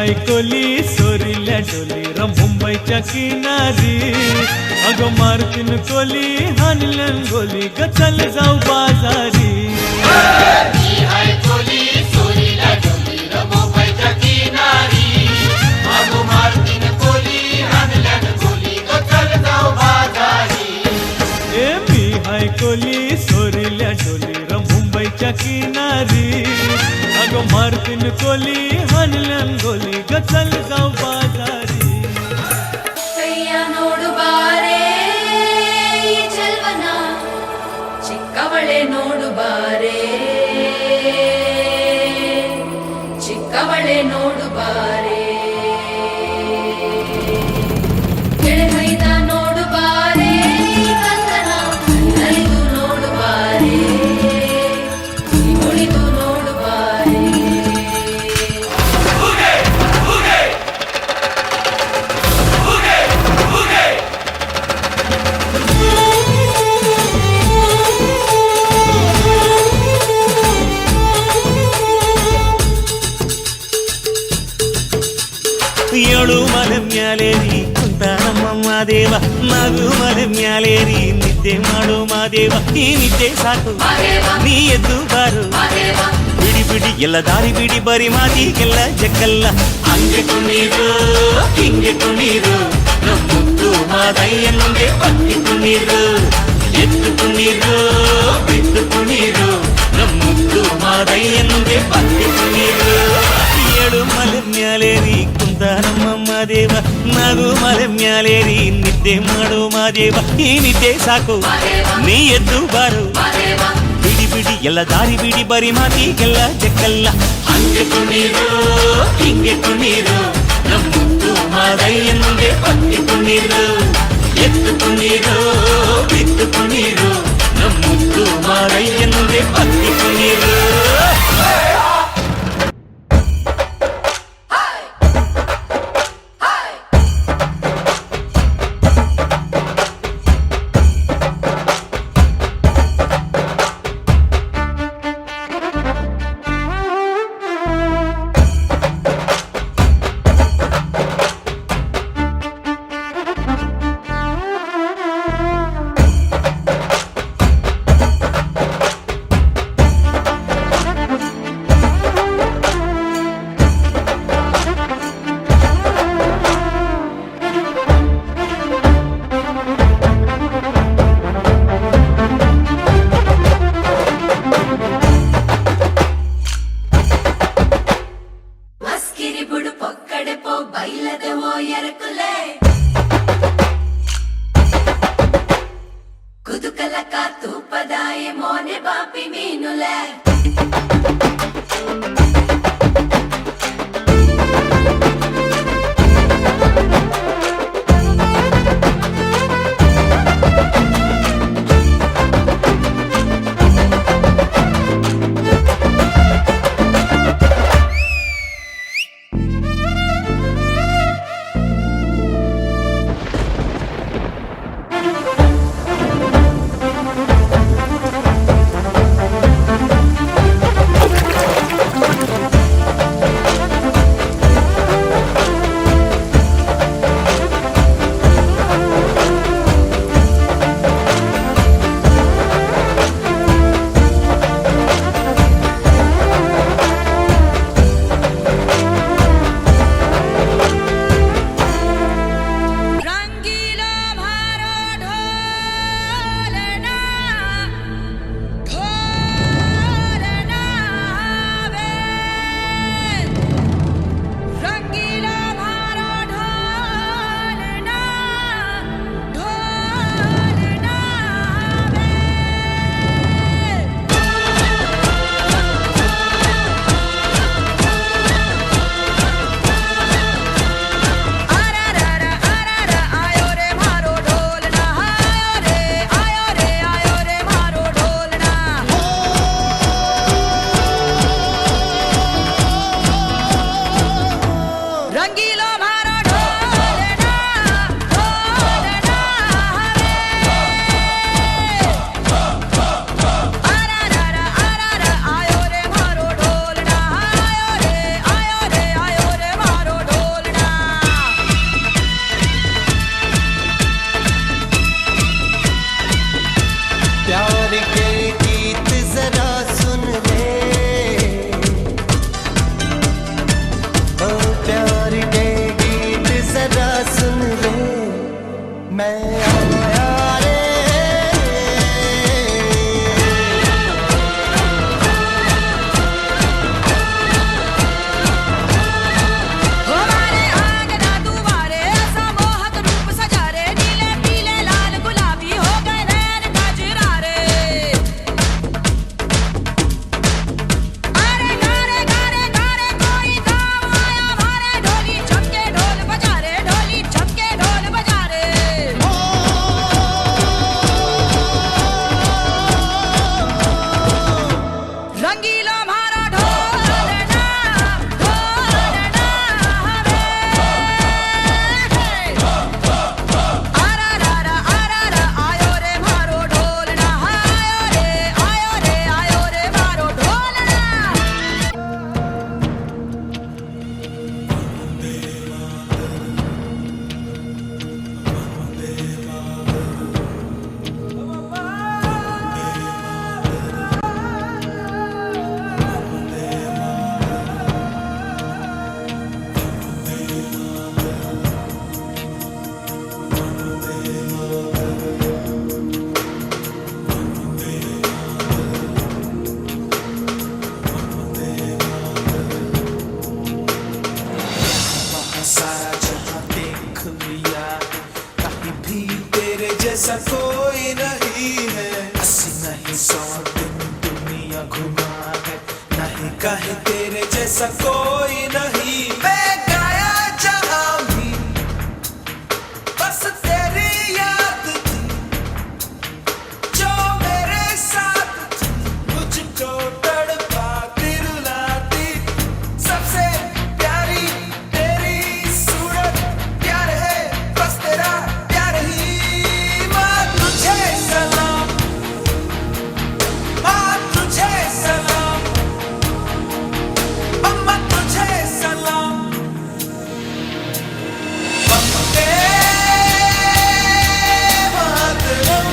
हाय कोली सोरील्या डोली मुंबईच्या किनारी अगं मारतीन कोली हानलन गोली ग चल जाऊ बाजारी मी हाय कोली सोरील्या डोली मुंबईच्या किनारी अगं मारतीन कोली हानलन गोली ग चल जाऊ बाजारी ए मी हाय कोली सोरील्या डोली मुंबईच्या किनारी अगं मारतीन कोली हानलन गोली ग चल जाऊ बाजारी ಕೈಯ ನೋಡು ಬಾರೆ ಈ ಚೆಲ್ವನ ಚಿಕ್ಕವಳೆ ನೋಡು ಬಾರೆ ಚಿಕ್ಕವಳೆ ನೋಡು ಬಾರೆ ಕೆಳಗೈದ ನೋಡು ಬಾರೆ ಈ ಕಂದನ ನಲಿದು ನೋಡು ಬಾರೆ ಕುಳಿದು ನೋಡು ಬಾರೆ ಏಳು ಮಲೆ ಮ್ಯಾಲೇರಿ ಕುಂತ ನಮ್ಮ ಮಾದೇವ ನಗು ಮಲೆ ಮ್ಯಾಲೇರಿ ನಿದ್ದೆ ಮಾಡು ಮಾದೇವ ಈ ನಿದ್ದೆ ಸಾಕು ನೀ ಎದ್ದು ಬಾರು ಬಿಡಿ ಬಿಡಿ ಎಲ್ಲ ದಾರಿ ಬಿಡಿ ಬರಿ ಮಾತಿಗೆಲ್ಲ ಜಕ್ಕಲ್ಲ ಹಂಗೆ ಕುಣೀರು ಹಿಂಗೆ ಕುಣೀರು ನಮ್ಮುತ್ತು ಮಾದಯ್ಯನೊಂದೇ ಪಟ್ಟಿ ಕುಣೀರು ಎದ್ದು ಕುಣೀರು ಬಿದ್ದು ಕುಣೀರು ನಮ್ಮುತ್ತು ಮಾದಯ್ಯನೊಂದೇ ಪಟ್ಟಿ ಕುಣೀರು ಏಳು ಮಲೆ ಮ್ಯಾಲೇರಿ ಕುಂತ ನಮ್ಮ ಮಾದೇವ ನಗು ಮಲೆ ಮ್ಯಾಲೇರಿ ನಿದ್ದೆ ಮಾಡು ಮಾದೇವ ಈ ನಿದ್ದೆ ಸಾಕು ನೀ ಎದ್ದು ಬಾರು ಬಿಡಿ ಬಿಡಿ ಎಲ್ಲ ದಾರಿ ಬಿಡಿ ಬರಿ ಮಾತಿಗೆಲ್ಲ ಜಕ್ಕಲ್ಲ ಹಂಗೆ ಕುಣೀರು ಹಿಂಗೆ ಕುಣೀರು ನಮ್ಮುತ್ತು ಮಾದಯ್ಯನೊಂದೇ ಪಟ್ಟಿ ಕುಣೀರು ಎದ್ದು ಕುಣೀರು ಬಿದ್ದು ಕುಣೀರು ನಮ್ಮುತ್ತು ಮಾದಯ್ಯನೊಂದೇ ಪಟ್ಟಿ ಕುಣೀರು కుదుకలక తూపదాయే మోనే బాపి మీనులే तेरे जैसा कोई नहीं है। 80 नहीं 100 दिन दुनिया घुमा है, नहीं कहे तेरे जैसा कोई नहीं। मैं गाया जहां भी बस तेरी याद थी, जो मेरे साथ थी, मुझको तड़पाती रुलाती। सबसे प्यारी तेरी सूरत, प्यार है बस तेरा प्यार ही। माँ तुझे सलाम, माँ तुझे सलाम, अम्मा तुझे सलाम। वंदे मातरम,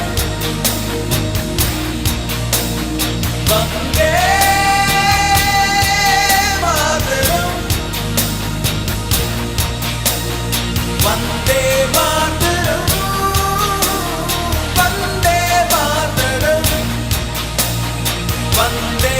वंदे मातरम, वंदे मातरम, वंदे मातरम, वंदे